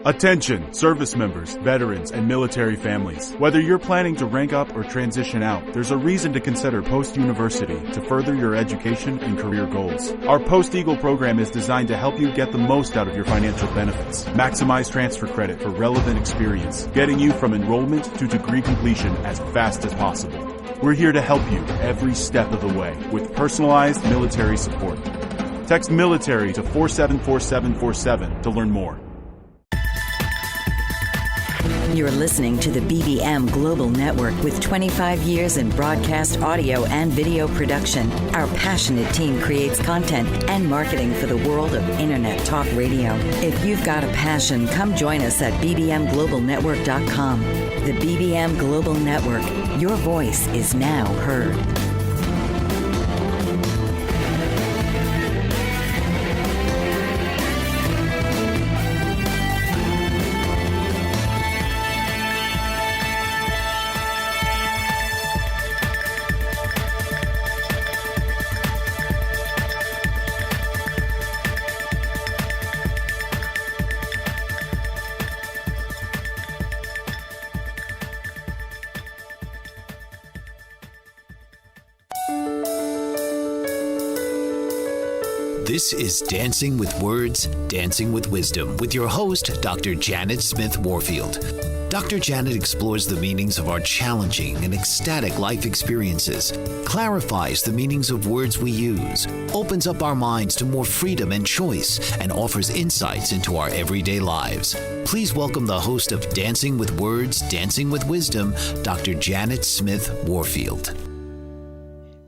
Attention, service members, veterans, and military families. Whether you're planning to rank up or transition out, there's a reason to consider post-university to further your education and career goals. Our Post-Eagle program is designed to help you get the most out of your financial benefits. Maximize transfer credit for relevant experience, getting you from enrollment to degree completion as fast as possible. We're here to help you every step of the way with personalized military support. Text military to 474747 to learn more. You're listening to the BBM Global Network with 25 years in broadcast audio and video production. Our passionate team creates content and marketing for the world of Internet Talk Radio. If you've got a passion, come join us at bbmglobalnetwork.com. The BBM Global Network. Your voice is now heard. This is Dancing with Words, Dancing with Wisdom, with your host, Dr. Janet Smith Warfield. Dr. Janet explores the meanings of our challenging and ecstatic life experiences, clarifies the meanings of words we use, opens up our minds to more freedom and choice, and offers insights into our everyday lives. Please welcome the host of Dancing with Words, Dancing with Wisdom, Dr. Janet Smith Warfield.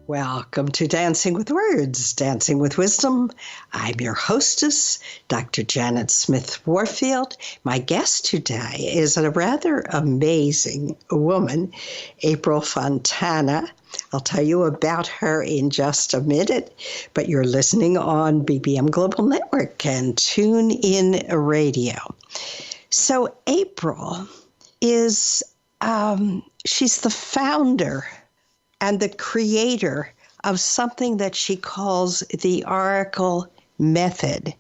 Welcome to Dancing with Words, Dancing with Wisdom. I'm your hostess, Dr. Janet Smith Warfield. My guest today is a rather amazing woman, April Fontana. I'll tell you about her in just a minute, but you're listening on BBM Global Network and TuneIn Radio. So April is, she's the founder and the creator of something that she calls the Oracle Method.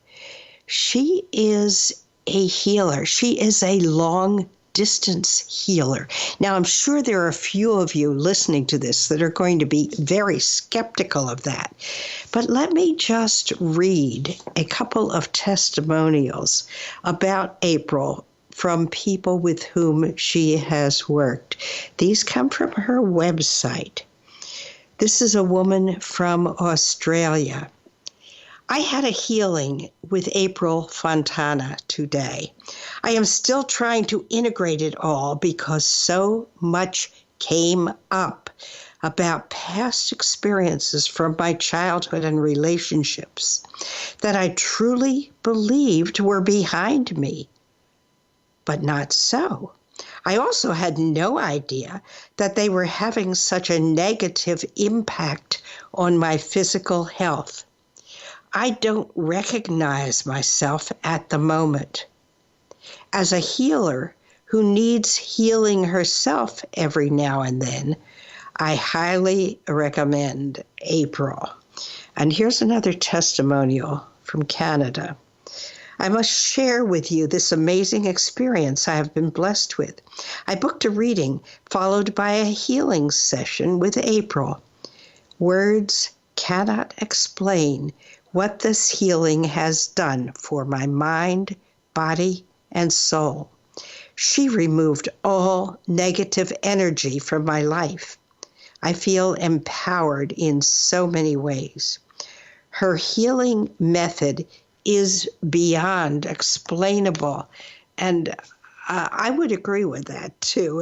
She is a healer. She is a long-distance healer. Now, I'm sure there are a few of you listening to this that are going to be very skeptical of that. But let me just read a couple of testimonials about April from people with whom she has worked. These come from her website. This is a woman from Australia. I had a healing with April Fontana today. I am still trying to integrate it all because so much came up about past experiences from my childhood and relationships that I truly believed were behind me. But not so. I also had no idea that they were having such a negative impact on my physical health. I don't recognize myself at the moment. As a healer who needs healing herself every now and then, I highly recommend April. And here's another testimonial from Canada. I must share with you this amazing experience I have been blessed with. I booked a reading followed by a healing session with April. Words cannot explain what this healing has done for my mind, body, and soul. She removed all negative energy from my life. I feel empowered in so many ways. Her healing method is beyond explainable. And I would agree with that, too.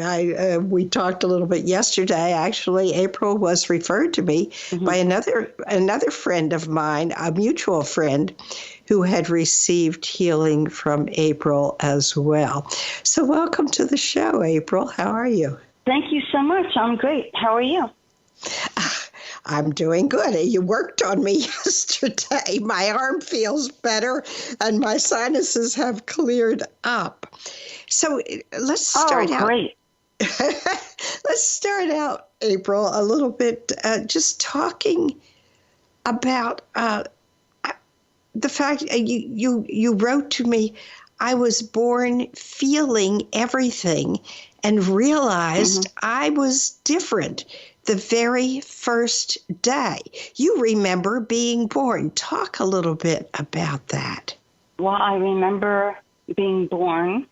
We talked a little bit yesterday. Actually, April was referred to me by another friend of mine, a mutual friend, who had received healing from April as well. So welcome to the show, April. How are you? Thank you so much. I'm great. How are you? I'm doing good. You worked on me yesterday. My arm feels better and my sinuses have cleared up. So let's start out. Great. Let's start out, April, a little bit just talking about the fact you wrote to me, I was born feeling everything and realized I was different the very first day. You remember being born. Talk a little bit about that. Well, I remember being born.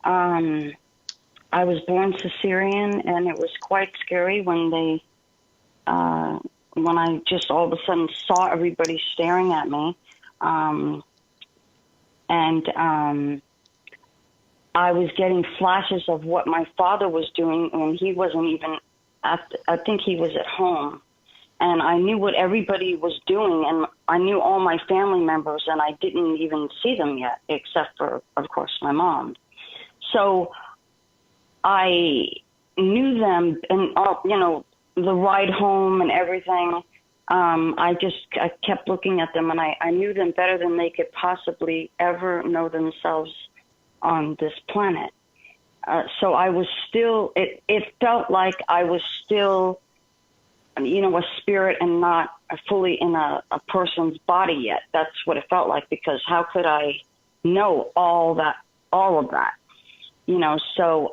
I was born cesarean, and it was quite scary when I just all of a sudden saw everybody staring at me. I was getting flashes of what my father was doing when he wasn't even I think he was at home. And I knew what everybody was doing, and I knew all my family members, and I didn't even see them yet, except for, of course, my mom. So I knew them, and, the ride home and everything. I kept looking at them, and I knew them better than they could possibly ever know themselves on this planet. So I was still, it felt like I was still, a spirit and not fully in a person's body yet. That's what it felt like, because how could I know all of that? So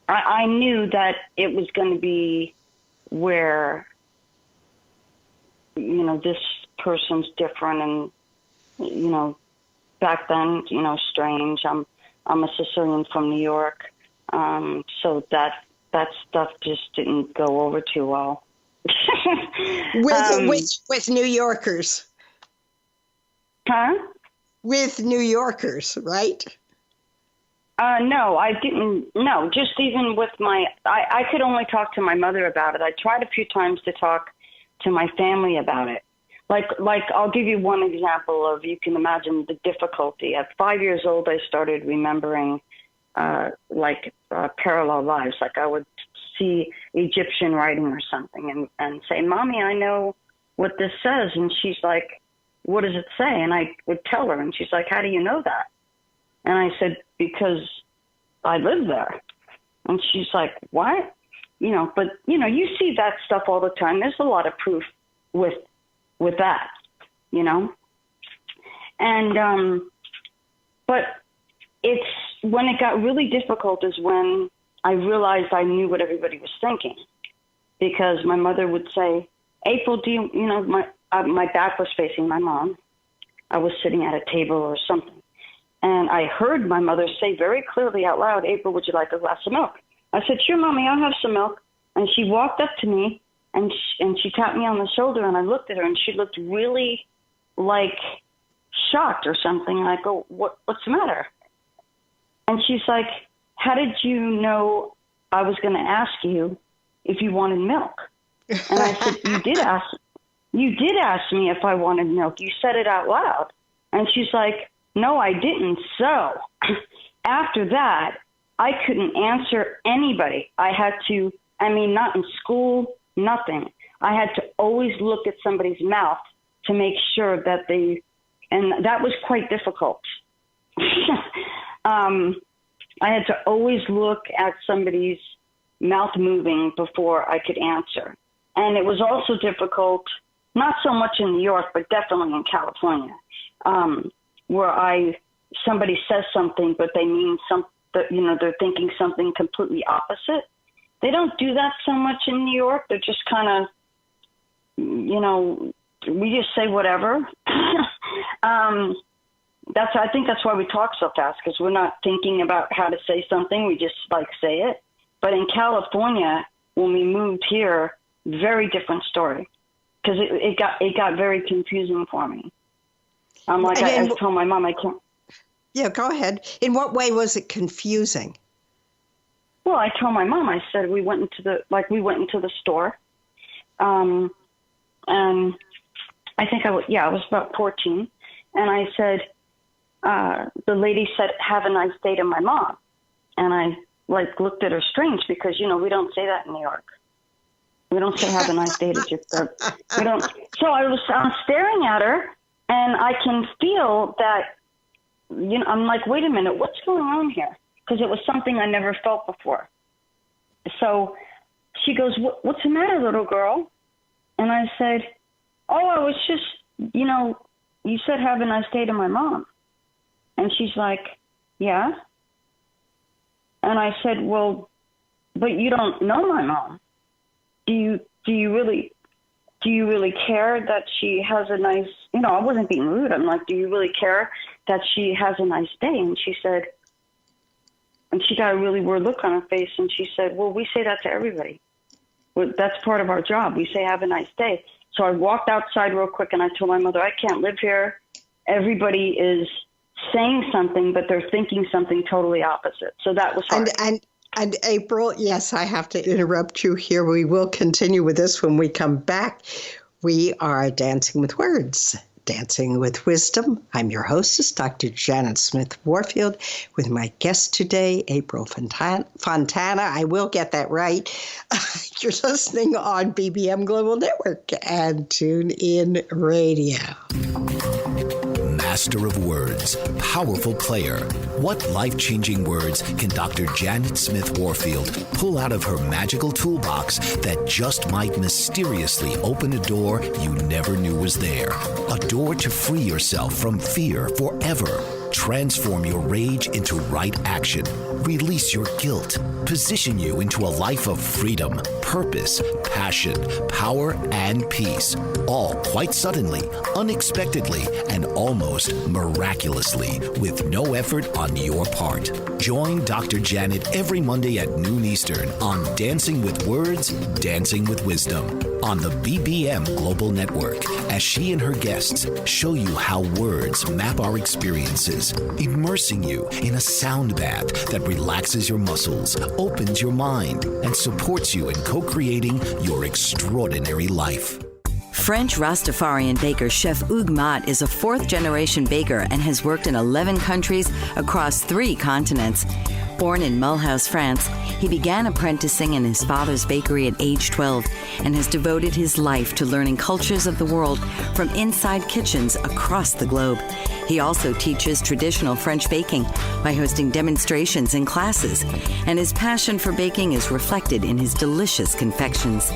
I knew that it was going to be where, this person's different, and, back then, strange. I'm a Sicilian from New York. So that stuff just didn't go over too well. With New Yorkers. Huh? With New Yorkers, right? No, I didn't. No, just even with I could only talk to my mother about it. I tried a few times to talk to my family about it. Like I'll give you one example of, you can imagine the difficulty. At 5 years old, I started remembering parallel lives. Like I would see Egyptian writing or something and say, "Mommy, I know what this says." And she's like, "What does it say?" And I would tell her, and she's like, "How do you know that?" And I said, "Because I live there." And she's like, "What?" But you see that stuff all the time. There's a lot of proof with that, and, but it's when it got really difficult is when I realized I knew what everybody was thinking, because my mother would say, "April, do you, my back was facing my mom. I was sitting at a table or something. And I heard my mother say very clearly out loud, "April, would you like a glass of milk?" I said, "Sure, Mommy, I'll have some milk." And she walked up to me and she tapped me on the shoulder, and I looked at her, and she looked really shocked or something. And I go, what's the matter? And she's like, "How did you know I was going to ask you if you wanted milk?" And I said, You did ask me if I wanted milk. You said it out loud." And she's like, "No, I didn't." So after that, I couldn't answer anybody. I had to, not in school, nothing. I had to always look at somebody's mouth to make sure that and that was quite difficult. I had to always look at somebody's mouth moving before I could answer. And it was also difficult, not so much in New York, but definitely in California, where somebody says something, but they mean they're thinking something completely opposite. They don't do that so much in New York. They're just kind of, we just say whatever. I think that's why we talk so fast, because we're not thinking about how to say something. We just say it. But in California, when we moved here, very different story, because it got very confusing for me. I told my mom I can't. Yeah, go ahead. In what way was it confusing? Well, I told my mom. I said we went into the store, and I think I was about 14, and I said, the lady said, "Have a nice day" to my mom, and I looked at her strange, because we don't say that in New York. We don't say "have a nice day" to just we don't. So I'm staring at her, and I can feel that. I'm like, wait a minute, what's going on here? Because it was something I never felt before. So she goes, "What's the matter, little girl?" And I said, "Oh, I was just, you said have a nice day to my mom." And she's like, yeah. And I said, well, but you don't know my mom. Do you really care that she has a nice, I wasn't being rude. I'm like, do you really care that she has a nice day? And she said, and she got a really weird look on her face, and she said, well, we say that to everybody. Well, that's part of our job. We say, have a nice day. So I walked outside real quick, and I told my mother, I can't live here. Everybody is saying something, but they're thinking something totally opposite. So that was hard. And April, yes, I have to interrupt you here. We will continue with this when we come back. We are Dancing with Words, Dancing with Wisdom. I'm your hostess, Dr. Janet Smith Warfield, with my guest today, April Fontana. I will get that right. You're listening on BBM Global Network and TuneIn Radio. Master of words, powerful player. What life-changing words can Dr. Janet Smith Warfield pull out of her magical toolbox that just might mysteriously open a door you never knew was there? A door to free yourself from fear forever. Transform your rage into right action. Release your guilt. Position you into a life of freedom, purpose, passion, power, and peace. All quite suddenly, unexpectedly, and almost miraculously with no effort on your part. Join Dr. Janet every Monday at noon Eastern on Dancing with Words, Dancing with Wisdom on the BBM Global Network as she and her guests show you how words map our experiences, immersing you in a sound bath that relaxes your muscles, opens your mind, and supports you in co-creating your extraordinary life. French Rastafarian baker Chef Hugues Mott is a fourth-generation baker and has worked in 11 countries across 3 continents. Born in Mulhouse, France, he began apprenticing in his father's bakery at age 12 and has devoted his life to learning cultures of the world from inside kitchens across the globe. He also teaches traditional French baking by hosting demonstrations and classes, and his passion for baking is reflected in his delicious confections.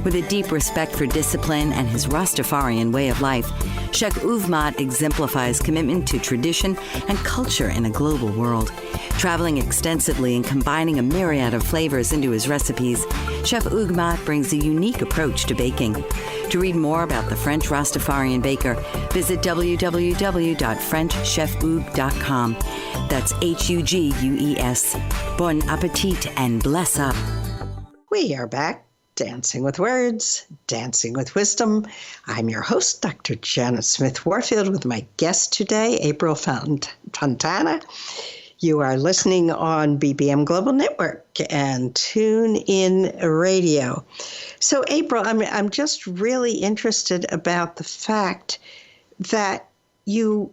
With a deep respect for discipline and his Rastafarian way of life, Chef Hugues Mott exemplifies commitment to tradition and culture in a global world. Traveling extensively and combining a myriad of flavors into his recipes, Chef Hugues Mott brings a unique approach to baking. To read more about the French Rastafarian baker, visit www.frenchchefhugues.com. That's Hugues. Bon appetit and bless up. We are back. Dancing with Words, Dancing with Wisdom. I'm your host, Dr. Janet Smith Warfield, with my guest today, April Fontana. You are listening on BBM Global Network and TuneIn Radio. So, April, I'm just really interested about the fact that you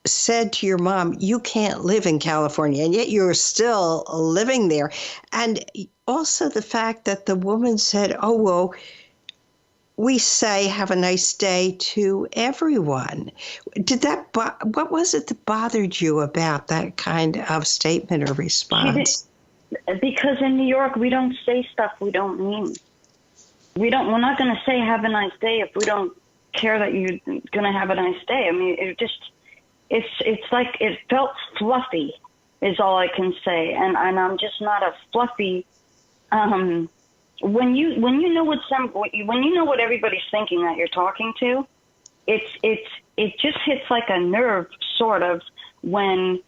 said to your mom, you can't live in California, and yet you're still living there. And also the fact that the woman said, oh, well, we say have a nice day to everyone. What was it that bothered you about that kind of statement or response? Because in New York, we don't say stuff we don't mean. We're not going to say have a nice day if we don't care that you're going to have a nice day. I mean, it's like it felt fluffy is all I can say. And I'm just not a fluffy, when you know what everybody's thinking that you're talking to, it just hits like a nerve sort of when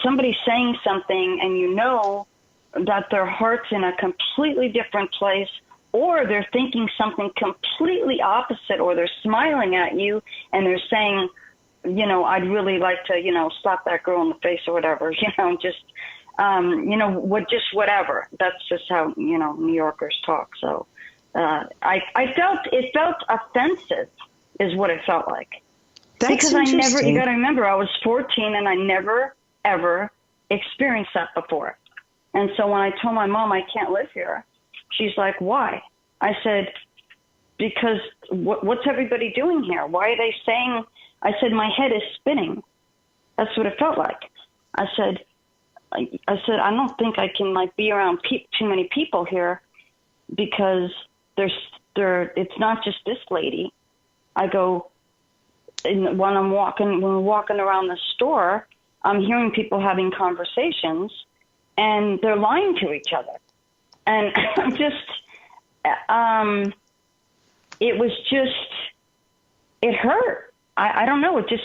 somebody's saying something and you know that their heart's in a completely different place, or they're thinking something completely opposite, or they're smiling at you and they're saying, I'd really like to, slap that girl in the face or whatever, just whatever. That's just how, New Yorkers talk. So it felt offensive is what it felt like. That's because you got to remember, I was 14 and I never, ever experienced that before. And so when I told my mom I can't live here, she's like, why? I said, because what's everybody doing here? Why are they saying? I said, my head is spinning. That's what it felt like. I said, I don't think I can be around too many people here because it's not just this lady. I go, when we're walking around the store, I'm hearing people having conversations, and they're lying to each other. And I'm just, it was just, it hurt. I don't know. It just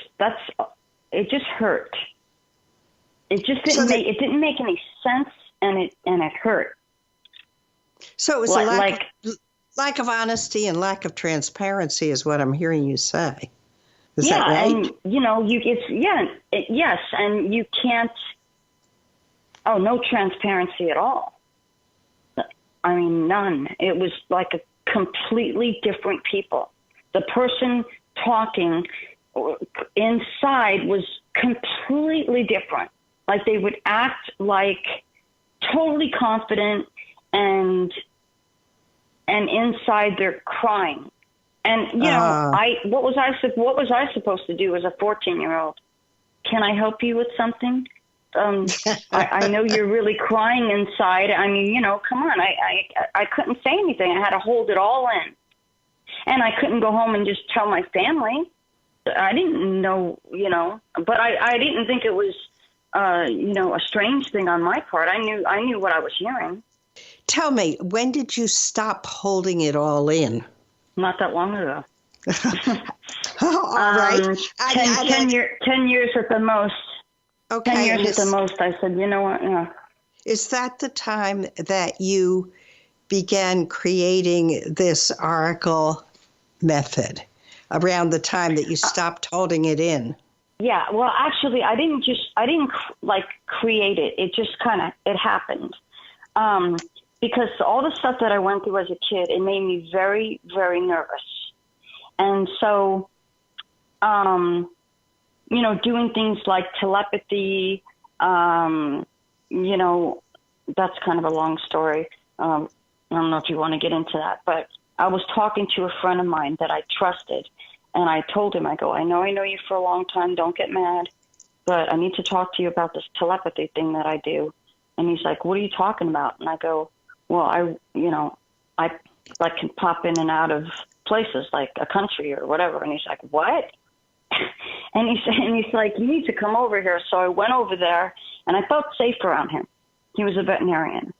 hurt. It just it didn't make any sense, and it hurt. So it was a lack of honesty and lack of transparency is what I'm hearing you say. Is that right? And yes, and you can't. Oh, no transparency at all. I mean, none. It was like a completely different people. The person talking inside was completely different. Like they would act like totally confident, and inside they're crying. And you know, what was I supposed to do as a 14-year-old? Can I help you with something? I know you're really crying inside. I mean, you know, come on. I couldn't say anything. I had to hold it all in, and I couldn't go home and just tell my family. I didn't know, you know, but I didn't think it was, you know, a strange thing on my part. I knew what I was hearing. Tell me, when did you stop holding it all in? Not that long ago. All right. 10 years at the most. Okay. 10 years at the most. I said, you know what? Yeah. Is that the time that you began creating this oracle method? Around the time that you stopped holding it in? Yeah. Well, actually, I didn't like create it. It just it happened. Because all the stuff that I went through as a kid, it made me very, very nervous. And so, you know, doing things like telepathy, you know, that's kind of a long story. I don't know if you want to get into that, but I was talking to a friend of mine that I trusted, and I told him, I go, I know you for a long time. Don't get mad, but I need to talk to you about this telepathy thing that I do. And he's like, what are you talking about? And I go, well, I like can pop in and out of places like a country or whatever. And he's like, what? And he's like, you need to come over here. So I went over there, and I felt safe around him. He was a veterinarian.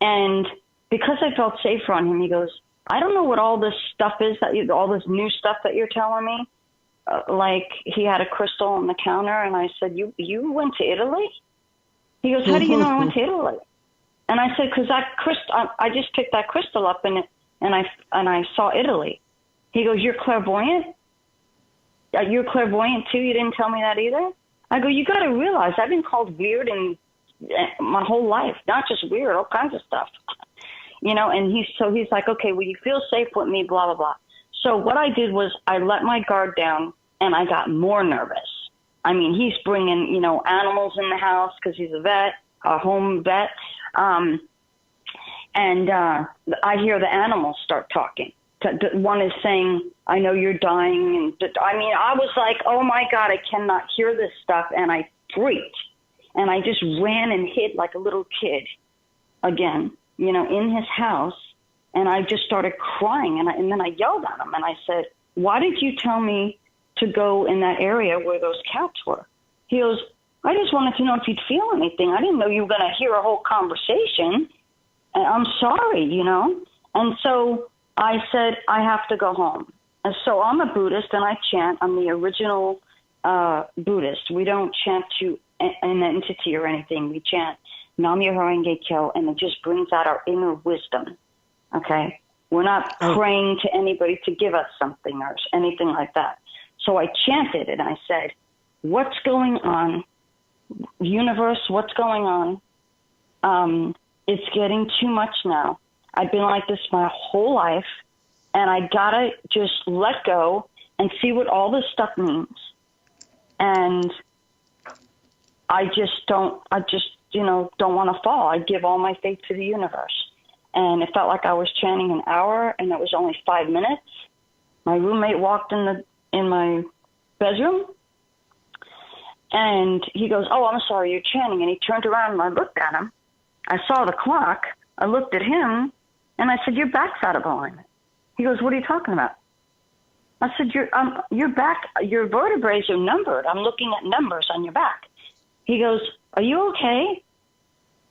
And because I felt safe around him, he goes, I don't know what all this stuff is, all this new stuff that you're telling me. Like he had a crystal on the counter, and I said, you went to Italy? He goes, how do you know I went to Italy? And I said, because that crystal, I just picked that crystal up and I saw Italy. He goes, you're clairvoyant? You're clairvoyant too? You didn't tell me that either? I go, you got to realize I've been called weird my whole life, not just weird, all kinds of stuff. You know, and he's like, okay, well, you feel safe with me, blah, blah, blah. So what I did was I let my guard down, and I got more nervous. I mean, he's bringing, you know, animals in the house because he's a home vet. And I hear the animals start talking. One is saying, I know you're dying. And I mean, I was like, oh my God, I cannot hear this stuff. And I freaked, and I just ran and hid like a little kid again, you know, in his house. And I just started crying. And then I yelled at him, and I said, why did you tell me to go in that area where those cats were? He goes, I just wanted to know if you'd feel anything. I didn't know you were going to hear a whole conversation. And I'm sorry, you know? And so I said, I have to go home. And so I'm a Buddhist, and I chant. I'm the original Buddhist. We don't chant to an entity or anything. We chant Nam Myoho Renge Kyo, and it just brings out our inner wisdom, okay? We're not praying to anybody to give us something or anything like that. So I chanted, and I said, what's going on? Universe, what's going on? It's getting too much now. I've been like this my whole life, and I gotta just let go and see what all this stuff means. And I just don't want to fall. I give all my faith to the universe. And it felt like I was chanting an hour, and it was only 5 minutes. My roommate walked in my bedroom, and he goes, oh, I'm sorry, you're chanting. And he turned around, and I looked at him. I saw the clock. I looked at him, and I said, your back's out of alignment. He goes, what are you talking about? I said, your back, your vertebrae are numbered. I'm looking at numbers on your back. He goes, "Are you okay?"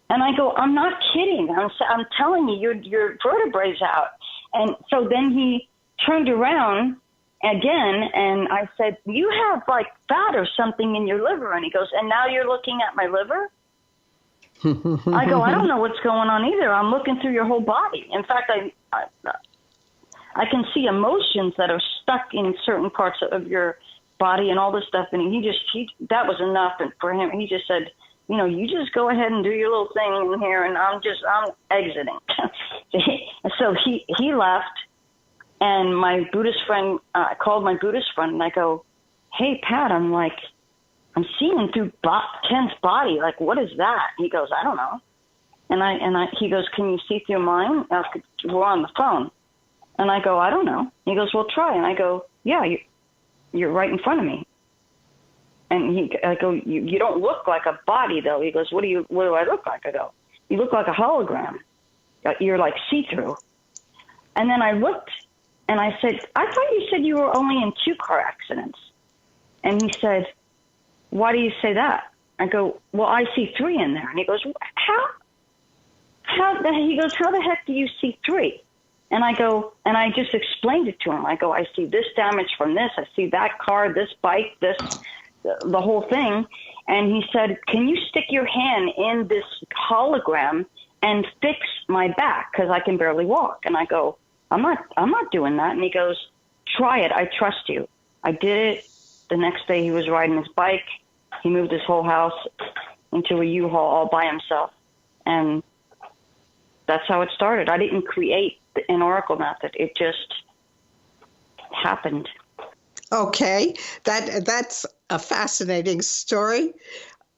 And I go, "I'm not kidding. I'm telling you, your vertebrae's out." And so then he turned around again, and I said, "You have like fat or something in your liver." And he goes, "And now you're looking at my liver?" I go, "I don't know what's going on either. I'm looking through your whole body. In fact, I can see emotions that are stuck in certain parts of your body and all this stuff." And that was enough. And for him, he just said, "You just go ahead and do your little thing in here, and I'm exiting." So he left, and my Buddhist friend, I called my Buddhist friend, and I go, "Hey, Pat, I'm seeing through Ken's body. Like, what is that?" He goes, "I don't know." And he goes, "Can you see through mine?" We're on the phone. And I go, "I don't know." He goes, "Well, try." And I go, "Yeah, you're right in front of me." And I go, you don't look like a body, though." He goes, what do I look like? I go, "You look like a hologram. You're like see-through." And then I looked, and I said, "I thought you said you were only in 2 car accidents." And he said, "Why do you say that?" I go, "Well, I see 3 in there." And he goes, He goes, "How the heck do you see 3? And I go, and I just explained it to him. I go, "I see this damage from this. I see that car, this bike, the whole thing." And he said, "Can you stick your hand in this hologram and fix my back? Because I can barely walk." And I go, I'm not doing that." And he goes, "Try it. I trust you." I did it. The next day he was riding his bike. He moved his whole house into a U-Haul all by himself. And that's how it started. I didn't create an Oracle method. It just happened. Okay, that's a fascinating story.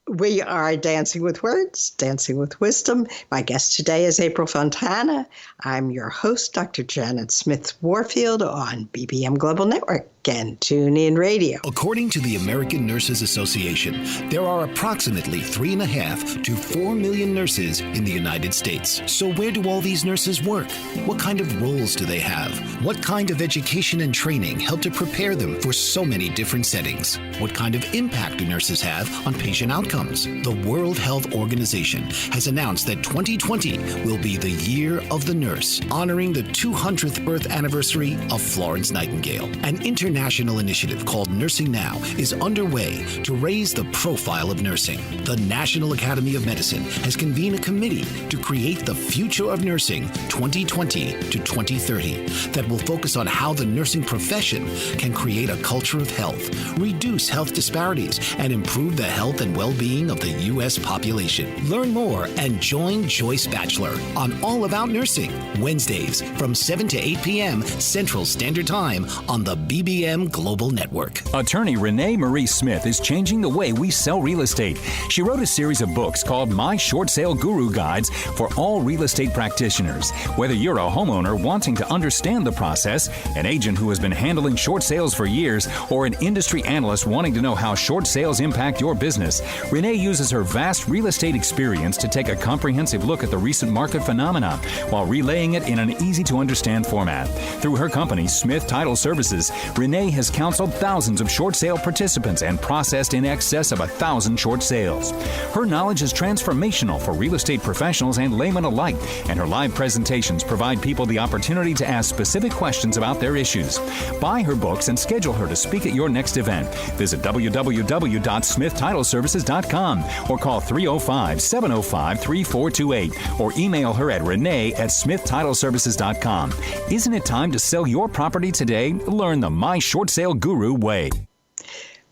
We are Dancing with Words, Dancing with Wisdom. My guest today is April Fontana. I'm your host, Dr. Janet Smith Warfield on BBM Global Network and TuneIn Radio. According to the American Nurses Association, there are approximately 3.5 to 4 million nurses in the United States. So where do all these nurses work? What kind of roles do they have? What kind of education and training help to prepare them for so many different settings? What kind of impact do nurses have on patient outcomes? The World Health Organization has announced that 2020 will be the Year of the Nurse, honoring the 200th birth anniversary of Florence Nightingale. An international initiative called Nursing Now is underway to raise the profile of nursing. The National Academy of Medicine has convened a committee to create the Future of Nursing 2020 to 2030 that will focus on how the nursing profession can create a culture of health, reduce health disparities, and improve the health and well-being of the U.S. population. Learn more and join Joyce Batchelor on All About Nursing, Wednesdays from 7 to 8 p.m. Central Standard Time on the BBM Global Network. Attorney Renee Marie Smith is changing the way we sell real estate. She wrote a series of books called My Short Sale Guru Guides for all real estate practitioners. Whether you're a homeowner wanting to understand the process, an agent who has been handling short sales for years, or an industry analyst wanting to know how short sales impact your business, Renee uses her vast real estate experience to take a comprehensive look at the recent market phenomena while relaying it in an easy-to-understand format. Through her company, Smith Title Services, Renee has counseled thousands of short sale participants and processed in excess of 1,000 short sales. Her knowledge is transformational for real estate professionals and laymen alike, and her live presentations provide people the opportunity to ask specific questions about their issues. Buy her books and schedule her to speak at your next event. Visit www.smithtitleservices.com or call 305-705-3428 or email her at renee@smithtitleservices.com. Isn't it time to sell your property today? Learn the My Short Sale Guru way.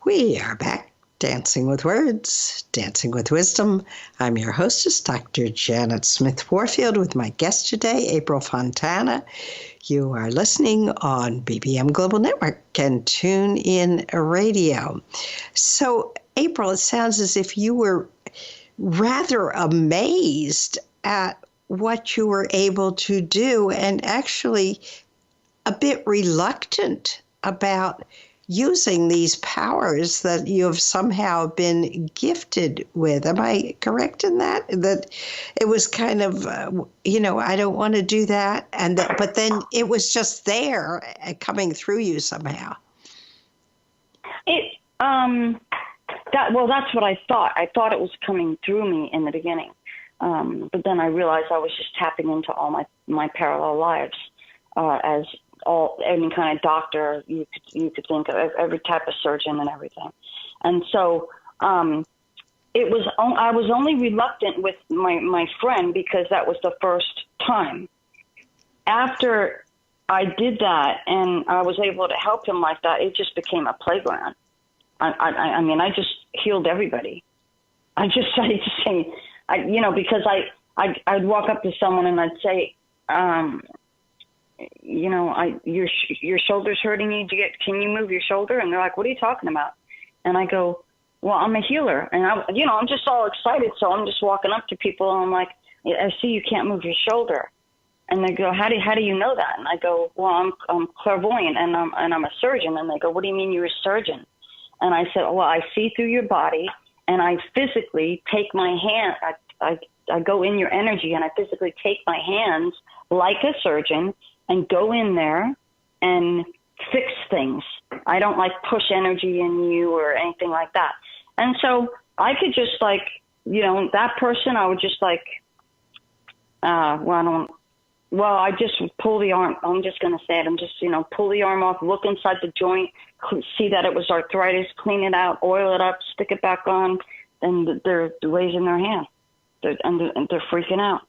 We are back, Dancing with Words, Dancing with Wisdom. I'm your hostess, Dr. Janet Smith Warfield, with my guest today, April Fontana. You are listening on BBM Global Network and TuneIn Radio. So, April, it sounds as if you were rather amazed at what you were able to do and actually a bit reluctant about using these powers that you have somehow been gifted with. Am I correct in that? That it was kind of, I don't want to do that. But then it was just there coming through you somehow. That's what I thought. I thought it was coming through me in the beginning. But then I realized I was just tapping into all my parallel lives, as any kind of doctor you could think of, every type of surgeon and everything. And so, I was only reluctant with my friend because that was the first time. After I did that and I was able to help him like that, it just became a playground. I mean, I just healed everybody. Because I'd walk up to someone and I'd say, your shoulder's hurting you. Can you move your shoulder? And they're like, what are you talking about? And I go, well, I'm a healer. And I'm just all excited. So I'm just walking up to people and I'm like, I see you can't move your shoulder. And they go, how do you know that? And I go, well, I'm clairvoyant and I'm a surgeon. And they go, what do you mean you're a surgeon? And I said, well, I see through your body and I physically take my hand. I go in your energy and I physically take my hands like a surgeon and go in there and fix things. I don't like push energy in you or anything like that. And so I could just that person, I would just I just pull the arm. I'm just going to say it. I'm just, pull the arm off, look inside the joint, see that it was arthritis, clean it out, oil it up, stick it back on. Then they're raising their hand. They're freaking out.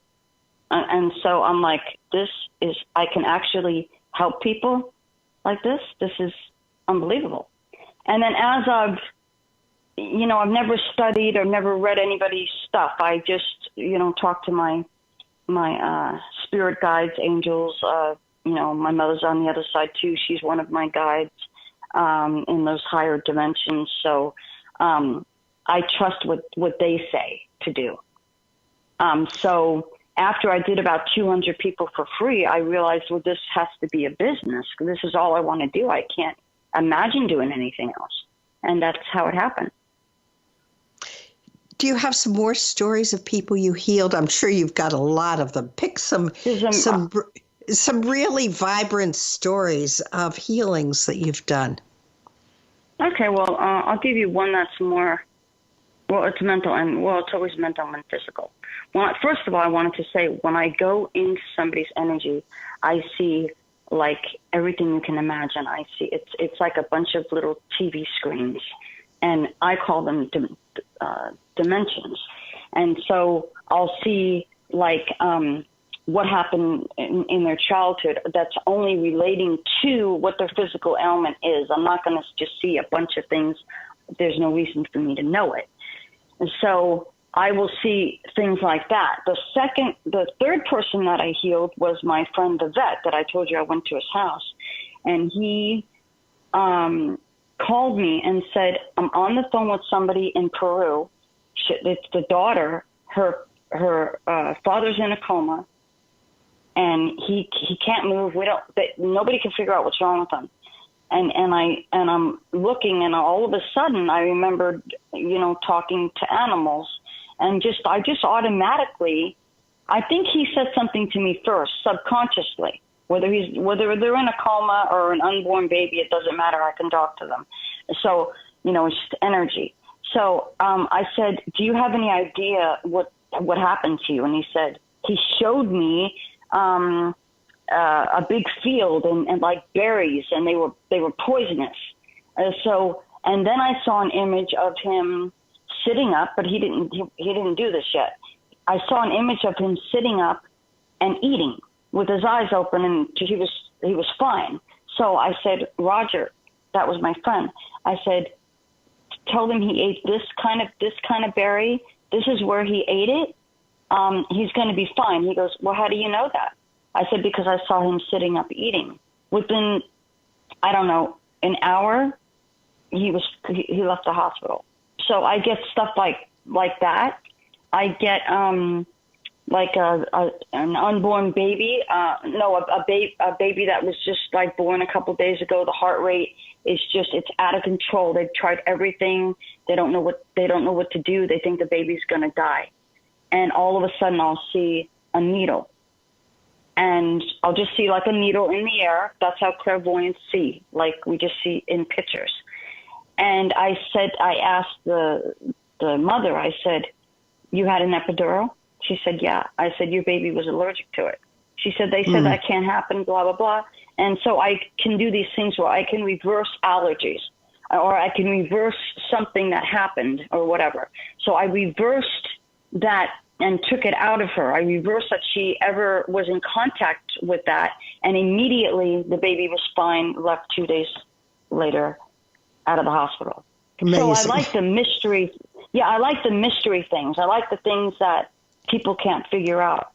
And so I'm like, I can actually help people like this. This is unbelievable. And then as I've never studied or never read anybody's stuff. I just, talk to my spirit guides, angels. My mother's on the other side too. She's one of my guides in those higher dimensions. So I trust what they say to do. So after I did about 200 people for free, I realized, well, this has to be a business. This is all I want to do. I can't imagine doing anything else. And that's how it happened. Do you have some more stories of people you healed? I'm sure you've got a lot of them. Pick some really vibrant stories of healings that you've done. Okay, well, I'll give you one that's more, it's mental, and it's always mental and physical. Well, first of all, I wanted to say, when I go into somebody's energy, I see everything you can imagine. I see it's like a bunch of little TV screens, and I call them dimensions. And so I'll see what happened in their childhood that's only relating to what their physical ailment is. I'm not going to just see a bunch of things. There's no reason for me to know it. And so I will see things like that. The third person that I healed was my friend, the vet, that I told you I went to his house. And he called me and said, I'm on the phone with somebody in Peru. It's the daughter. Her father's in a coma, and he can't move. Nobody can figure out what's wrong with him. And I'm looking, and all of a sudden I remembered, talking to animals, and I just automatically, I think he said something to me first, subconsciously. Whether they're in a coma or an unborn baby, it doesn't matter. I can talk to them. So, it's just energy. So I said, do you have any idea what happened to you? And he showed me a big field and like berries, and they were poisonous. And then I saw an image of him sitting up, but he didn't do this yet. I saw an image of him sitting up and eating with his eyes open, and he was fine. So I said, Roger, that was my friend. I said, tell him he ate this kind of berry. This is where he ate it. He's going to be fine. He goes, well, how do you know that? I said, because I saw him sitting up eating. Within, I don't know, an hour, he left the hospital. So I get stuff like that. I get an unborn baby. A baby that was just born a couple days ago. The heart rate is it's out of control. They've tried everything. They don't know what to do. They think the baby's going to die. And all of a sudden I'll see a needle, and I'll just see a needle in the air. That's how clairvoyants see, we just see in pictures. And I asked the mother, I said, "You had an epidural?" She said, "Yeah." I said, "Your baby was allergic to it." She said, "They said that can't happen, blah, blah, blah." And so I can do these things where I can reverse allergies, or I can reverse something that happened or whatever. So I reversed that and took it out of her. I reversed that she ever was in contact with that. And immediately the baby was fine, left 2 days later out of the hospital. Amazing. So I like the mystery. Yeah, I like the mystery things. I like the things that people can't figure out.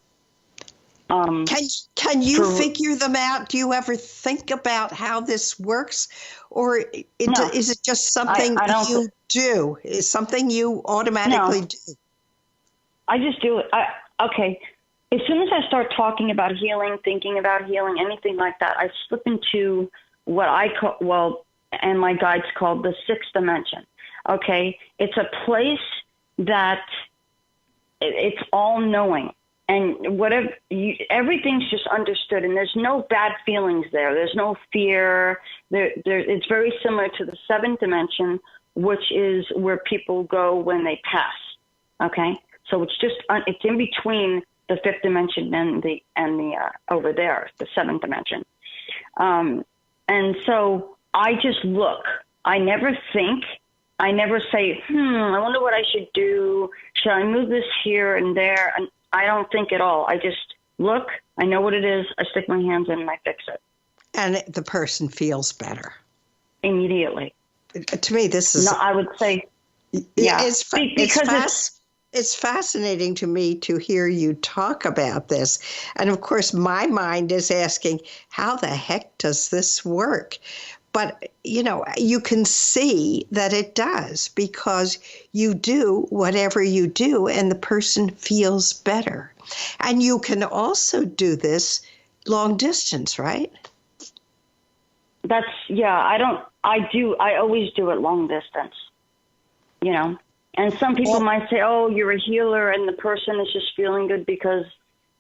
Can you figure them out? Do you ever think about how this works? Or is it just something you do? Is something you automatically do? I just do it. Okay. As soon as I start talking about healing, thinking about healing, anything like that, I slip into what I call, and my guides call the sixth dimension. Okay. It's a place that it's all knowing. And whatever everything's just understood, and there's no bad feelings there. There's no fear. It's very similar to the seventh dimension, which is where people go when they pass. Okay, so it's just it's in between the fifth dimension and the over there, the seventh dimension. And so I just look. I never think. I never say, I wonder what I should do. Should I move this here and there? And I don't think at all. I just look, I know what it is, I stick my hands in and I fix it. And the person feels better. Immediately. To me, this is... No, I would say, yeah. It's fascinating to me to hear you talk about this. And of course, my mind is asking, how the heck does this work? But, you can see that it does, because you do whatever you do and the person feels better. And you can also do this long distance, right? I always do it long distance, And some people might say, oh, you're a healer and the person is just feeling good because,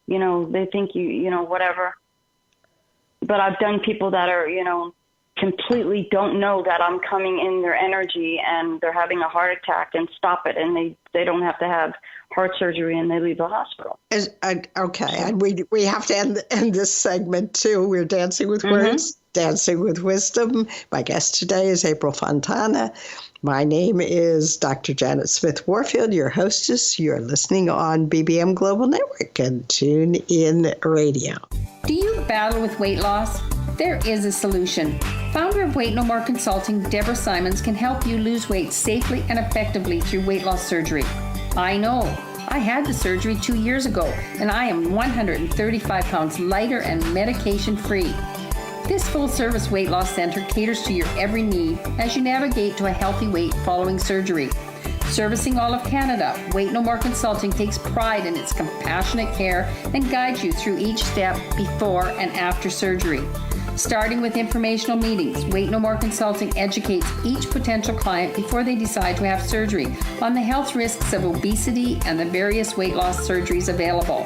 they think you whatever. But I've done people that are, completely don't know that I'm coming in their energy and they're having a heart attack and stop it, and they don't have to have heart surgery and they leave the hospital. Okay, and we have to end this segment too. We're dancing with words, dancing with wisdom. My guest today is April Fontana. My name is Dr. Janet Smith Warfield, your hostess. You're listening on BBM Global Network and Tune In Radio. Do you battle with weight loss? There is a solution. Founder of Weight No More Consulting, Deborah Simons, can help you lose weight safely and effectively through weight loss surgery. I know. I had the surgery 2 years ago, and I am 135 pounds lighter and medication-free. This full-service weight loss center caters to your every need as you navigate to a healthy weight following surgery. Servicing all of Canada, Weight No More Consulting takes pride in its compassionate care and guides you through each step before and after surgery. Starting with informational meetings, Weight No More Consulting educates each potential client before they decide to have surgery on the health risks of obesity and the various weight loss surgeries available.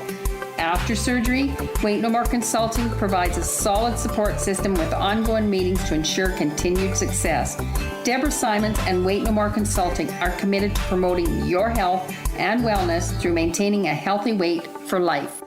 After surgery, Weight No More Consulting provides a solid support system with ongoing meetings to ensure continued success. Deborah Simons and Weight No More Consulting are committed to promoting your health and wellness through maintaining a healthy weight for life.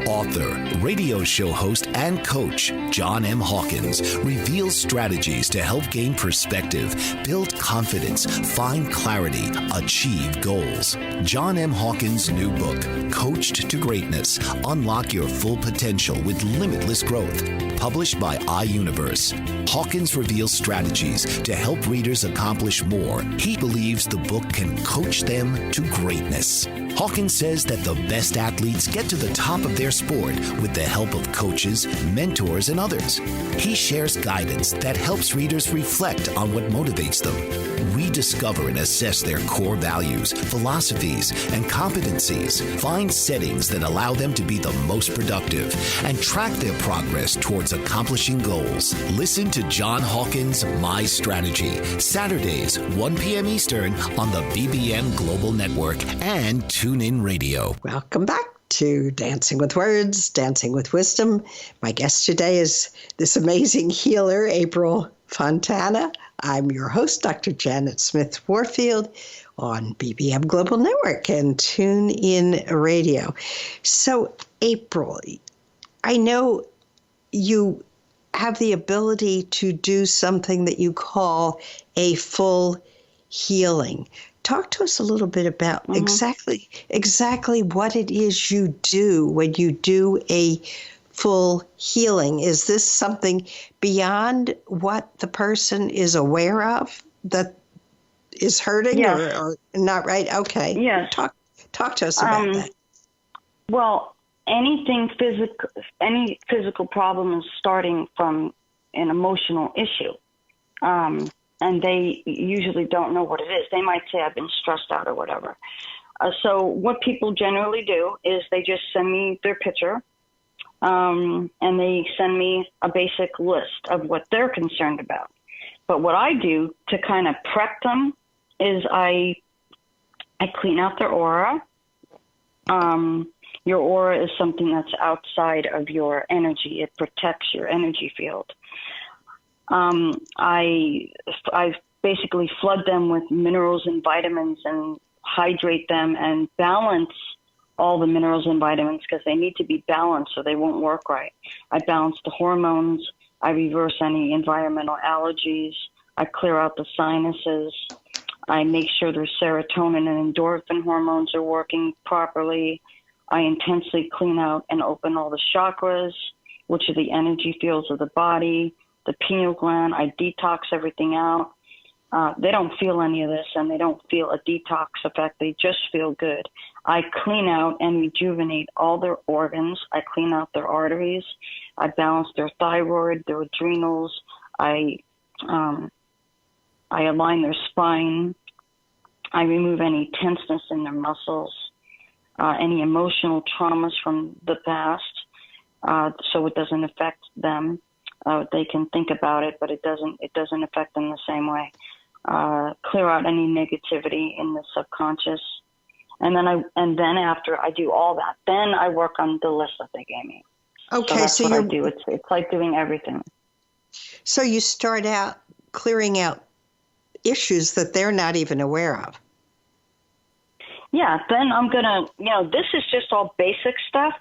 Author, radio show host, and coach John M. Hawkins reveals strategies to help gain perspective, build confidence, find clarity, achieve goals. John M. Hawkins' new book, Coached to Greatness, Unlock Your Full Potential with Limitless Growth, published by iUniverse. Hawkins reveals strategies to help readers accomplish more. He believes the book can coach them to greatness. Hawkins says that the best athletes get to the top of their sport with the help of coaches, mentors, and others. He shares guidance that helps readers reflect on what motivates them, rediscover and assess their core values, philosophies, and competencies, find settings that allow them to be the most productive, and track their progress towards accomplishing goals. Listen to John Hawkins' My Strategy, Saturdays, 1 p.m. Eastern on the BBM Global Network and TuneIn Radio. Welcome back to Dancing with Words, Dancing with Wisdom. My guest today is this amazing healer, April Fontana. I'm your host, Dr. Janet Smith Warfield, on BBM Global Network and Tune In Radio. So, April, I know you have the ability to do something that you call a full healing. Talk to us a little bit about exactly what it is you do when you do a full healing. Is this something beyond what the person is aware of that is hurting or not right? Okay. Yes. Talk to us about that. Well, any physical problem is starting from an emotional issue. And they usually don't know what it is. They might say, I've been stressed out or whatever. So what people generally do is they just send me their picture, and they send me a basic list of what they're concerned about. But what I do to kind of prep them is I clean out their aura. Your aura is something that's outside of your energy. It protects your energy field. I basically flood them with minerals and vitamins and hydrate them and balance all the minerals and vitamins because they need to be balanced so they won't work right. I balance the hormones. I reverse any environmental allergies. I clear out the sinuses. I make sure their serotonin and endorphin hormones are working properly. I intensely clean out and open all the chakras, which are the energy fields of the body. The pineal gland, I detox everything out. They don't feel any of this, and they don't feel a detox effect. They just feel good. I clean out and rejuvenate all their organs. I clean out their arteries. I balance their thyroid, their adrenals. I align their spine. I remove any tenseness in their muscles, any emotional traumas from the past, so it doesn't affect them. They can think about it, but it doesn't affect them the same way. Clear out any negativity in the subconscious, and then after I do all that, then I work on the list that they gave me. Okay, so that's what I do. It's like doing everything. So you start out clearing out issues that they're not even aware of. Yeah, then I'm gonna, this is just all basic stuff.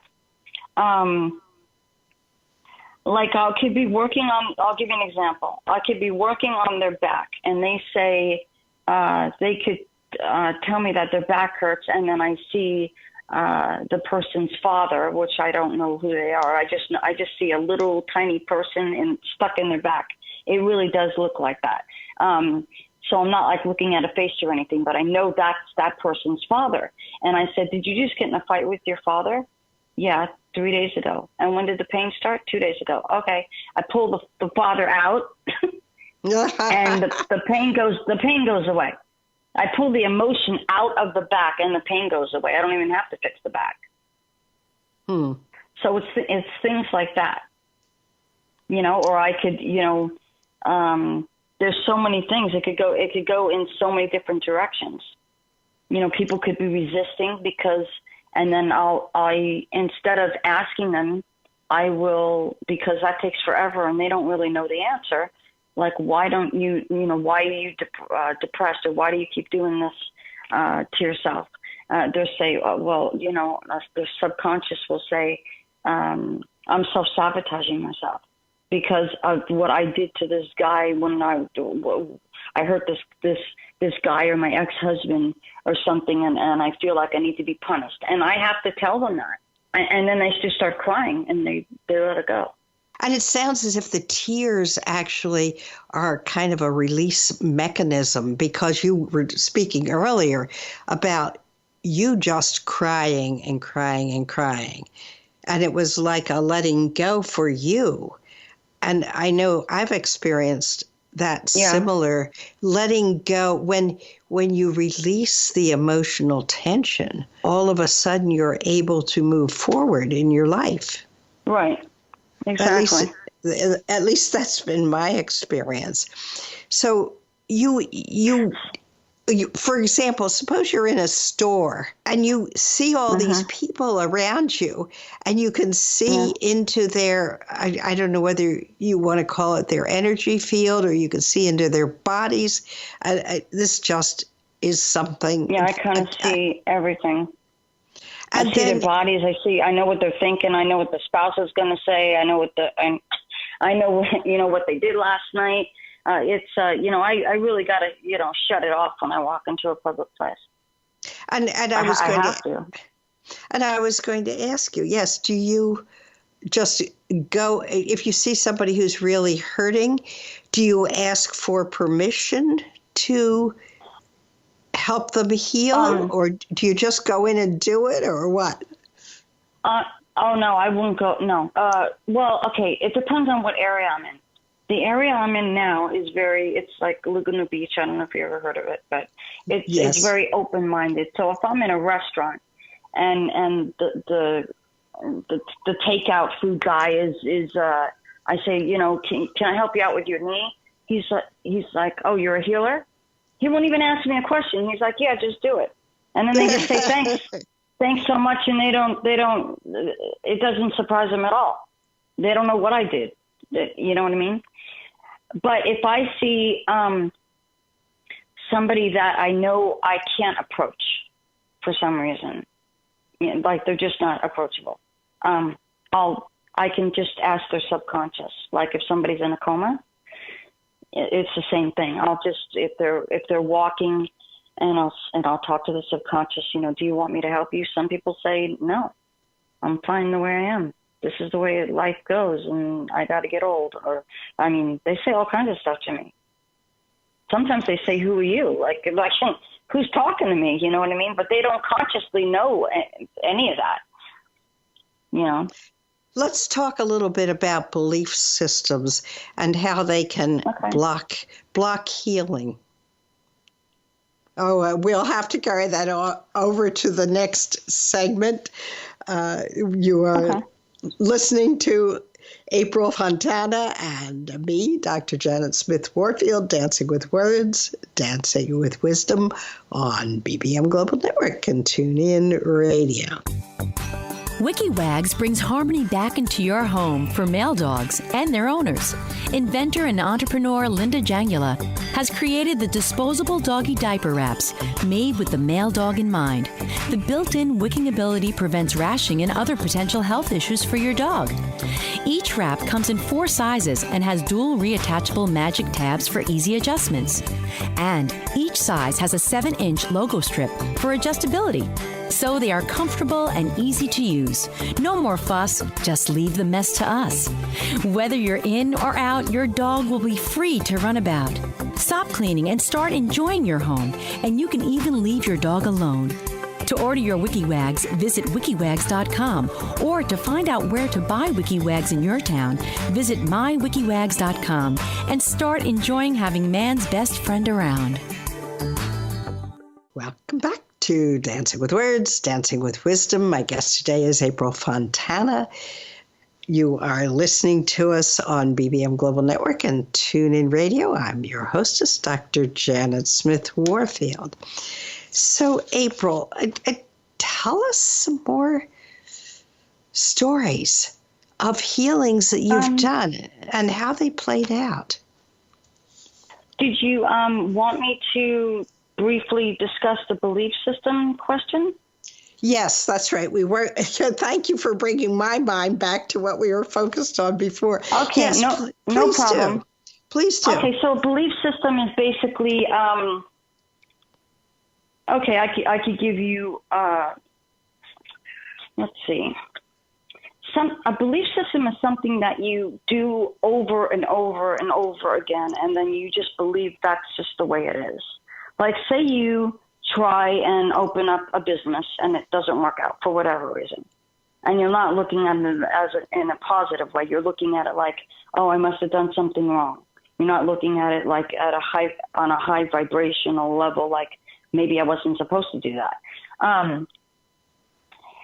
Like I'll give you an example. I could be working on their back and they say, they could tell me that their back hurts, and then I see the person's father, which I don't know who they are. I just see a little tiny person stuck in their back. It really does look like that. So I'm not like looking at a face or anything, but I know that's that person's father. And I said, did you just get in a fight with your father? Yeah, 3 days ago. And when did the pain start? 2 days ago. Okay. I pull the father out and the pain goes away. I pull the emotion out of the back and the pain goes away. I don't even have to fix the back. So it's things like that, or I could, there's so many things. It could go in so many different directions. People could be resisting and then I instead of asking them, I will, because that takes forever and they don't really know the answer. Like, why don't you, why are you depressed, or why do you keep doing this to yourself? They'll say, the subconscious will say, I'm self-sabotaging myself because of what I did to this guy when I hurt this guy or my ex-husband or something, and I feel like I need to be punished. And I have to tell them that. And then they just start crying, and they let it go. And it sounds as if the tears actually are kind of a release mechanism, because you were speaking earlier about you just crying and crying and crying. And it was like a letting go for you. And I know I've experienced that similar letting go. When you release the emotional tension, all of a sudden you're able to move forward in your life. Right. Exactly. At least that's been my experience. So you for example, suppose you're in a store and you see all these people around you, and you can see into their, I don't know whether you want to call it their energy field, or you can see into their bodies. This just is something. Yeah, I kind of see everything. And I see their bodies. I know what they're thinking. I know what the spouse is going to say. I know what what they did last night. I really got to, shut it off when I walk into a public place. And I was going to ask you, yes, do you just go, if you see somebody who's really hurting, do you ask for permission to help them heal, or do you just go in and do it, or what? Oh, no, I won't go. No. Well, okay, it depends on what area I'm in. The area I'm in now is it's like Laguna Beach. I don't know if you ever heard of it, but it's very open-minded. So if I'm in a restaurant and the takeout food guy is I say, can I help you out with your knee? He's like, oh, you're a healer? He won't even ask me a question. He's like, yeah, just do it. And then they just say, thanks so much. And it doesn't surprise them at all. They don't know what I did. You know what I mean? But if I see somebody that I know I can't approach for some reason, like they're just not approachable, I can just ask their subconscious. Like if somebody's in a coma, it's the same thing. I'll just, if they're walking, and I'll talk to the subconscious. Do you want me to help you? Some people say no, I'm fine the way I am. This is the way life goes, and I got to get old. Or, they say all kinds of stuff to me. Sometimes they say, who are you? Like who's talking to me? You know what I mean? But they don't consciously know any of that, Let's talk a little bit about belief systems and how they can block healing. Oh, we'll have to carry that over to the next segment. You are listening to April Fontana and me, Dr. Janet Smith Warfield, Dancing with Words, Dancing with Wisdom on BBM Global Network and TuneIn Radio. WikiWags brings harmony back into your home for male dogs and their owners. Inventor and entrepreneur Linda Jangula has created the disposable doggy diaper wraps made with the male dog in mind. The built-in wicking ability prevents rashing and other potential health issues for your dog. Each wrap comes in 4 sizes and has dual reattachable magic tabs for easy adjustments. And each size has a 7-inch logo strip for adjustability, so they are comfortable and easy to use. No more fuss, just leave the mess to us. Whether you're in or out, your dog will be free to run about. Stop cleaning and start enjoying your home, and you can even leave your dog alone. To order your WikiWags, visit wikiwags.com, or to find out where to buy WikiWags in your town, visit mywikiwags.com and start enjoying having man's best friend around. Welcome back to Dancing with Words, Dancing with Wisdom. My guest today is April Fontana. You are listening to us on BBM Global Network and TuneIn Radio. I'm your hostess, Dr. Janet Smith Warfield. So, April, tell us some more stories of healings that you've done and how they played out. Did you want me to briefly discuss the belief system question? Yes, that's right. We were. Thank you for bringing my mind back to what we were focused on before. Okay, yes, no problem. Please do. Okay, so belief system is basically. Okay, I could give you. Let's see. A belief system is something that you do over and over and over again, and then you just believe that's just the way it is. Like, say you try and open up a business and it doesn't work out for whatever reason, and you're not looking at it in a positive way. You're looking at it like, oh, I must have done something wrong. You're not looking at it like on a high vibrational level, like maybe I wasn't supposed to do that.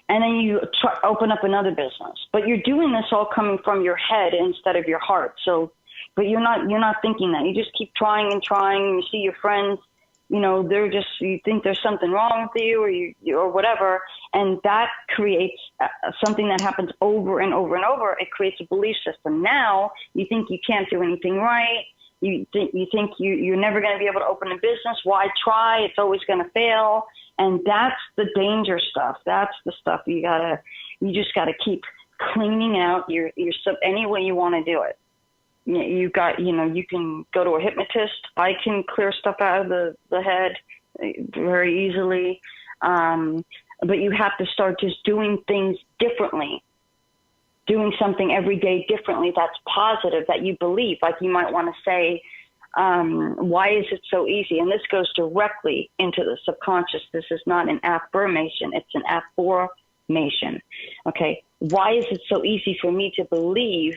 And then you open up another business, but you're doing this all coming from your head instead of your heart. So, but you're not thinking that. You just keep trying and trying. And you see your friends you think there's something wrong with you or whatever. And that creates something that happens over and over and over. It creates a belief system. Now you think you can't do anything right. You think you're never going to be able to open a business. Why try? It's always going to fail. And that's the danger stuff. That's the stuff you just gotta keep cleaning out your stuff any way you want to do it. You can go to a hypnotist. I can clear stuff out of the head very easily. But you have to start just doing things differently, doing something every day differently that's positive, that you believe. Like you might want to say, why is it so easy? And this goes directly into the subconscious. This is not an affirmation. It's an affirmation. Okay. Why is it so easy for me to believe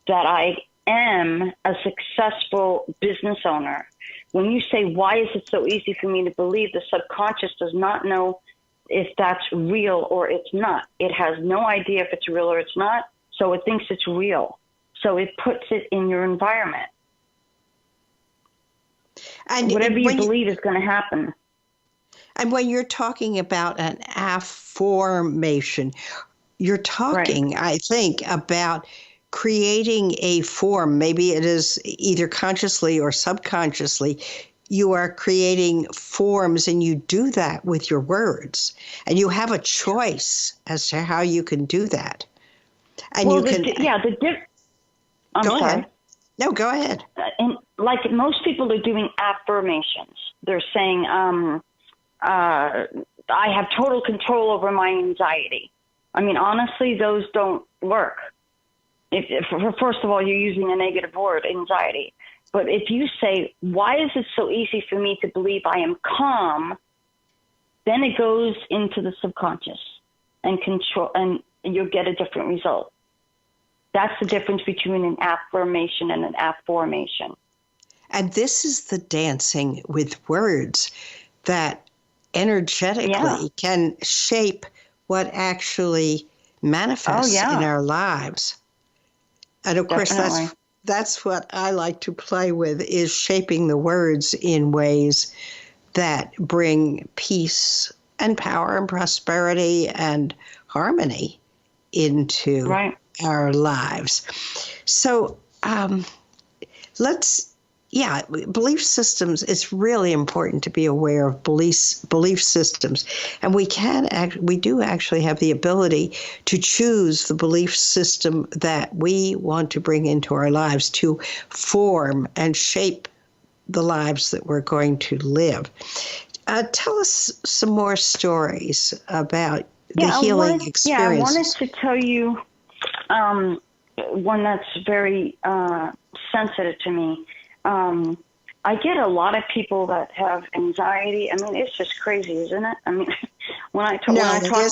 that I am a successful business owner? When you say, why is it so easy for me to believe, the subconscious does not know if that's real or it's not. It has no idea if it's real or it's not. So it thinks it's real. So it puts it in your environment. And whatever you believe is going to happen. And when you're talking about an affirmation, you're talking, right, I think, about creating a form. Maybe it is either consciously or subconsciously. You are creating forms, and you do that with your words. And you have a choice as to how you can do that. And well, you can. I'm go sorry. ahead. No, go ahead. And like most people are doing affirmations. They're saying, I have total control over my anxiety. I mean, honestly, those don't work. First of all, you're using a negative word, anxiety. But if you say, why is it so easy for me to believe I am calm, then it goes into the subconscious and control, and you'll get a different result. That's the difference between an affirmation and an affirmation. And this is the dancing with words that energetically can shape what actually manifests in our lives. And of course, that's what I like to play with, is shaping the words in ways that bring peace and power and prosperity and harmony into our lives. So belief systems, it's really important to be aware of belief systems. And we do actually have the ability to choose the belief system that we want to bring into our lives to form and shape the lives that we're going to live. Tell us some more stories about the healing experiences. Yeah, I wanted to tell you one that's very sensitive to me. I get a lot of people that have anxiety. I mean, it's just crazy, isn't it? I mean, when I talk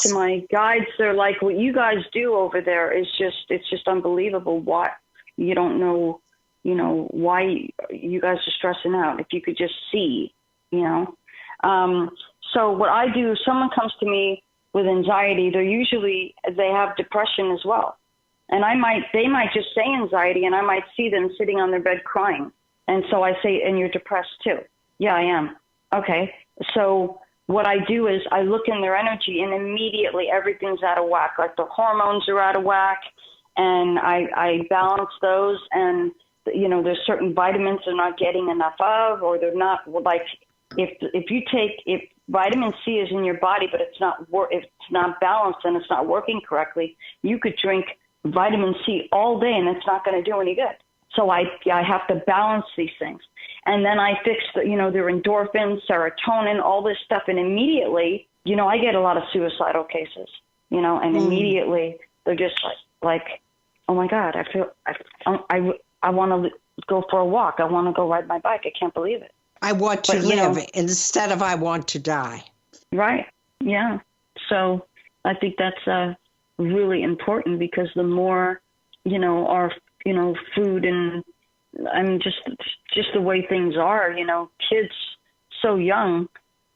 to my guides, they're like, what you guys do over there is it's just unbelievable. Why you don't know, why you guys are stressing out. If you could just see, So what I do, if someone comes to me with anxiety, they have depression as well. And they might just say anxiety, and I might see them sitting on their bed crying. And so I say, and you're depressed too? Yeah, I am. Okay. So what I do is I look in their energy, and immediately everything's out of whack. Like the hormones are out of whack, and I balance those. And, there's certain vitamins they're not getting enough of, or they're not, like, if vitamin C is in your body, but it's not balanced and it's not working correctly, you could drink vitamin C all day and it's not going to do any good. So I have to balance these things. And then I fix their endorphins, serotonin, all this stuff. And immediately, I get a lot of suicidal cases, and immediately they're just like, oh my God, I want to go for a walk. I want to go ride my bike. I can't believe it. I want to live instead of I want to die. Right. Yeah. So I think that's really important, because the more, our, food and just the way things are, kids so young,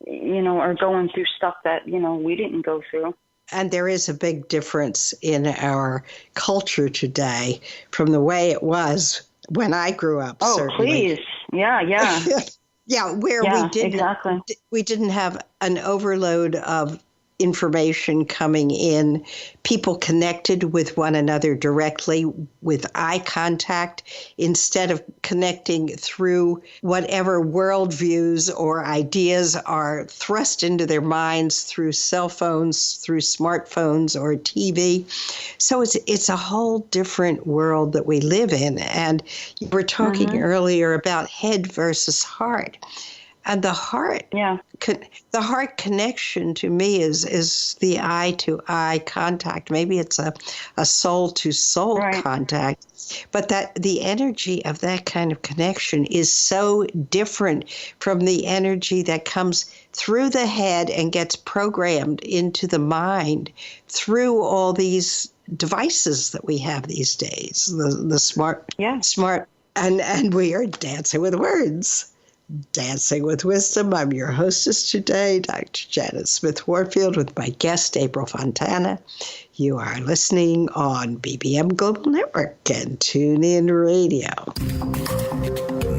are going through stuff that, we didn't go through. And there is a big difference in our culture today from the way it was when I grew up. Oh, certainly. Please. Yeah. Yeah, where we didn't have an overload of information coming in, people connected with one another directly with eye contact instead of connecting through whatever worldviews or ideas are thrust into their minds through cell phones, through smartphones or TV. So it's a whole different world that we live in. And you were talking earlier about head versus heart. And the heart, the heart connection to me is the eye-to-eye contact. Maybe it's a soul-to-soul contact, but that the energy of that kind of connection is so different from the energy that comes through the head and gets programmed into the mind through all these devices that we have these days. The smart, and we are dancing with words. Dancing with Wisdom. I'm your hostess today, Dr. Janet Smith Warfield, with my guest, April Fontana. You are listening on BBM Global Network and TuneIn Radio.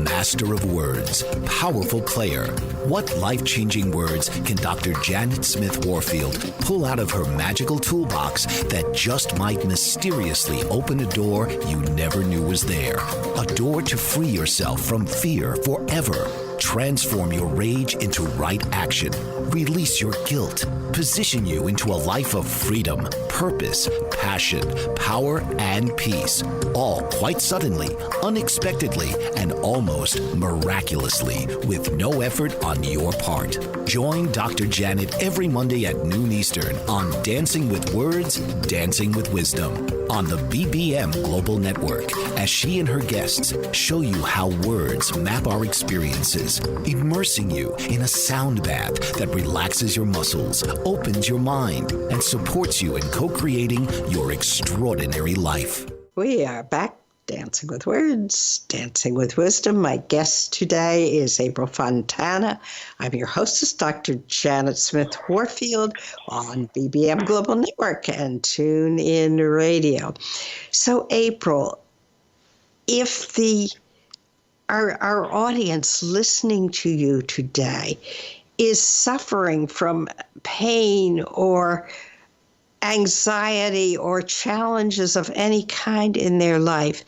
Master of words, powerful player. What life-changing words can Dr. Janet Smith Warfield pull out of her magical toolbox that just might mysteriously open a door you never knew was there? A door to free yourself from fear forever. Transform your rage into right action. Release your guilt. Position you into a life of freedom, purpose, passion, power, and peace. All quite suddenly, unexpectedly, and almost miraculously with no effort on your part. Join Dr. Janet every Monday at noon Eastern on Dancing with Words, Dancing with Wisdom on the BBM Global Network as she and her guests show you how words map our experiences, immersing you in a sound bath that relaxes your muscles, opens your mind, and supports you in co-creating your extraordinary life. We are back. Dancing with Words, Dancing with Wisdom. My guest today is April Fontana. I'm your hostess, Dr. Janet Smith Warfield, on BBM Global Network and TuneIn Radio. So, April, if our audience listening to you today is suffering from pain or anxiety or challenges of any kind in their life,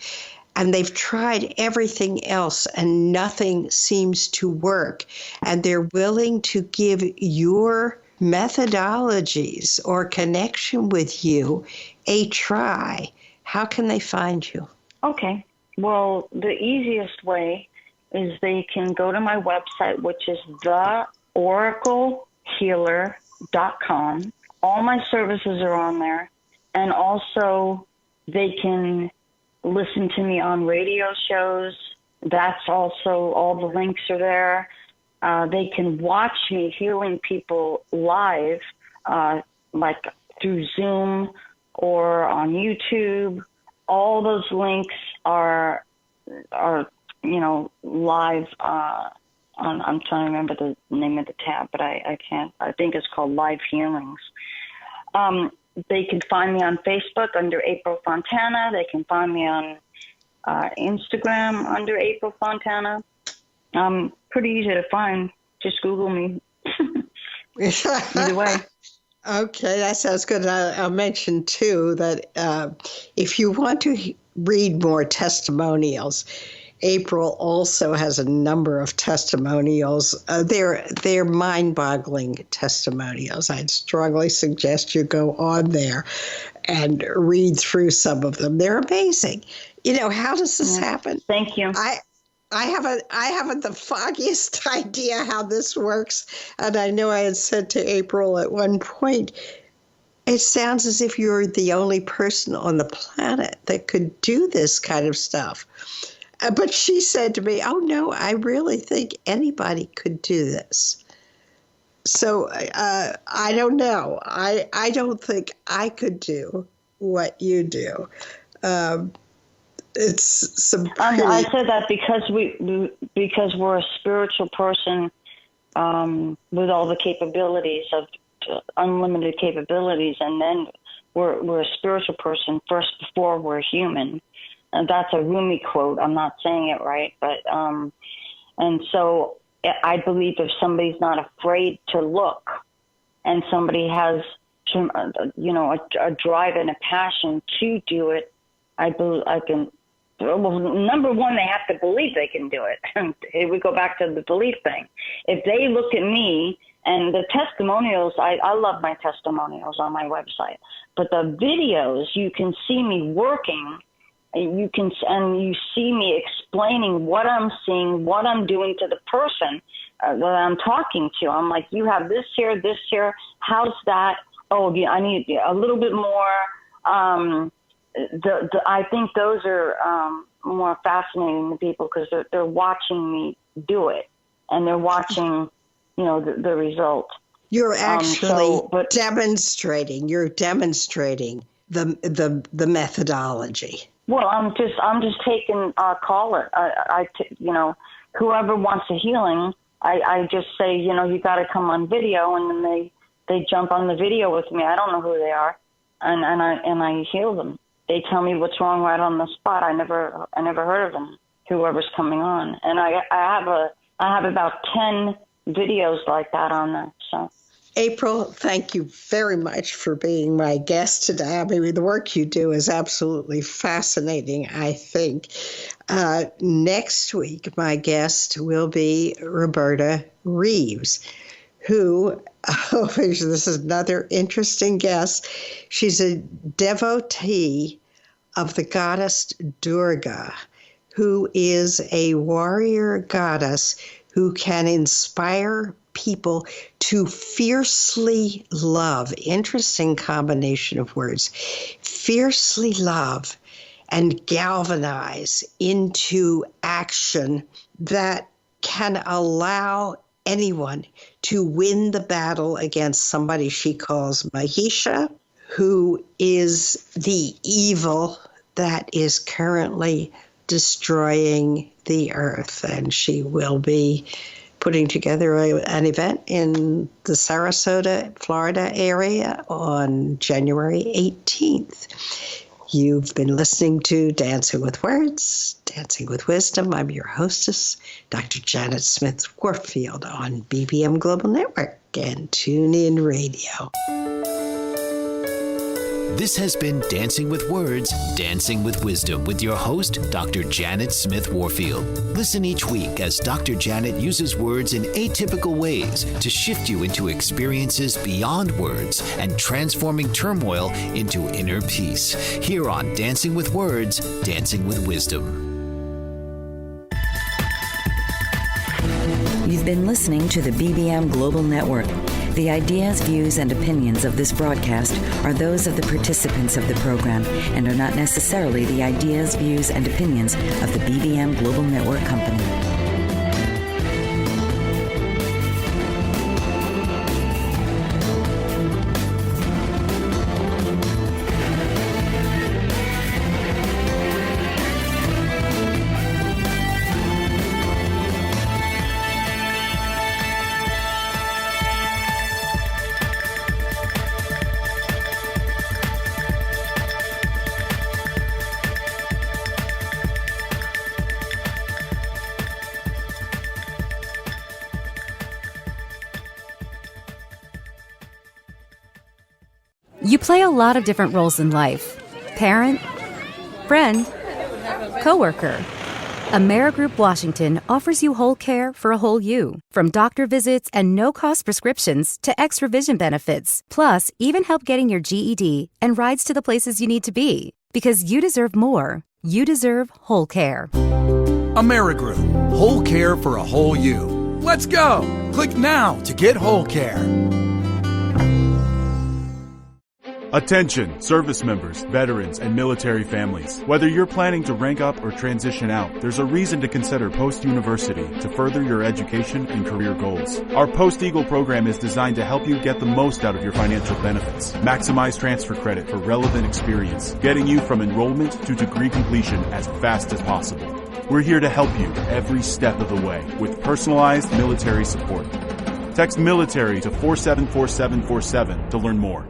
and they've tried everything else and nothing seems to work, and they're willing to give your methodologies or connection with you a try, how can they find you? Okay. Well, the easiest way is they can go to my website, which is theoraclehealer.com. All my services are on there. And also they can listen to me on radio shows. That's also, all the links are there. They can watch me healing people live, like through Zoom or on YouTube. All those links are live I'm trying to remember the name of the tab, but I can't. I think it's called Live Healings. They can find me on Facebook under April Fontana. They can find me on Instagram under April Fontana. Pretty easy to find. Just Google me. Either way. Okay, that sounds good. I'll mention, too, that if you want to read more testimonials, April also has a number of testimonials. They're mind-boggling testimonials. I'd strongly suggest you go on there and read through some of them. They're amazing. How does this happen? Thank you. I haven't the foggiest idea how this works. And I know I had said to April at one point, it sounds as if you're the only person on the planet that could do this kind of stuff. But she said to me, oh, no, I really think anybody could do this. So I don't know. I don't think I could do what you do. It's some pretty... I said that because we're a spiritual person with all the capabilities of unlimited capabilities, and then we're a spiritual person first before we're human. And that's a Rumi quote. I'm not saying it right, but and so I believe if somebody's not afraid to look, and somebody has, a drive and a passion to do it, I can. Well, number one, they have to believe they can do it. Here we go back to the belief thing. If they look at me and the testimonials, I love my testimonials on my website, but the videos, you can see me working. You see me explaining what I'm seeing, what I'm doing to the person that I'm talking to. I'm like, you have this here, how's that? Oh, yeah, I need a little bit more. I think those are more fascinating to people because they're watching me do it, and they're watching, the result. You're actually demonstrating. You're demonstrating the methodology. Well, I'm just taking call it. Whoever wants a healing, I just say, you got to come on video, and then they jump on the video with me. I don't know who they are, and I heal them. They tell me what's wrong right on the spot. I never heard of them. Whoever's coming on, and I have about 10 videos like that on there. So, April, thank you very much for being my guest today. I mean, the work you do is absolutely fascinating, I think. Next week, my guest will be Roberta Reeves, who, this is another interesting guest. She's a devotee of the goddess Durga, who is a warrior goddess who can inspire people to fiercely love. Interesting combination of words. Fiercely love and galvanize into action that can allow anyone to win the battle against somebody she calls Mahisha, who is the evil that is currently destroying the earth. And she will be putting together an event in the Sarasota, Florida area on January 18th. You've been listening to Dancing with Words, Dancing with Wisdom. I'm your hostess, Dr. Janet Smith Warfield on BBM Global Network and TuneIn Radio. This has been Dancing with Words, Dancing with Wisdom with your host, Dr. Janet Smith Warfield. Listen each week as Dr. Janet uses words in atypical ways to shift you into experiences beyond words and transforming turmoil into inner peace. Here on Dancing with Words, Dancing with Wisdom. You've been listening to the BBM Global Network. The ideas, views, and opinions of this broadcast are those of the participants of the program and are not necessarily the ideas, views, and opinions of the BBM Global Network Company. You play a lot of different roles in life. Parent, friend, coworker. AmeriGroup Washington offers you whole care for a whole you. From doctor visits and no-cost prescriptions to extra vision benefits. Plus, even help getting your GED and rides to the places you need to be. Because you deserve more. You deserve whole care. AmeriGroup. Whole care for a whole you. Let's go. Click now to get whole care. Attention, service members, veterans, and military families. Whether you're planning to rank up or transition out, there's a reason to consider post-university to further your education and career goals. Our Post-Eagle program is designed to help you get the most out of your financial benefits. Maximize transfer credit for relevant experience, getting you from enrollment to degree completion as fast as possible. We're here to help you every step of the way with personalized military support. Text military to 474747 to learn more.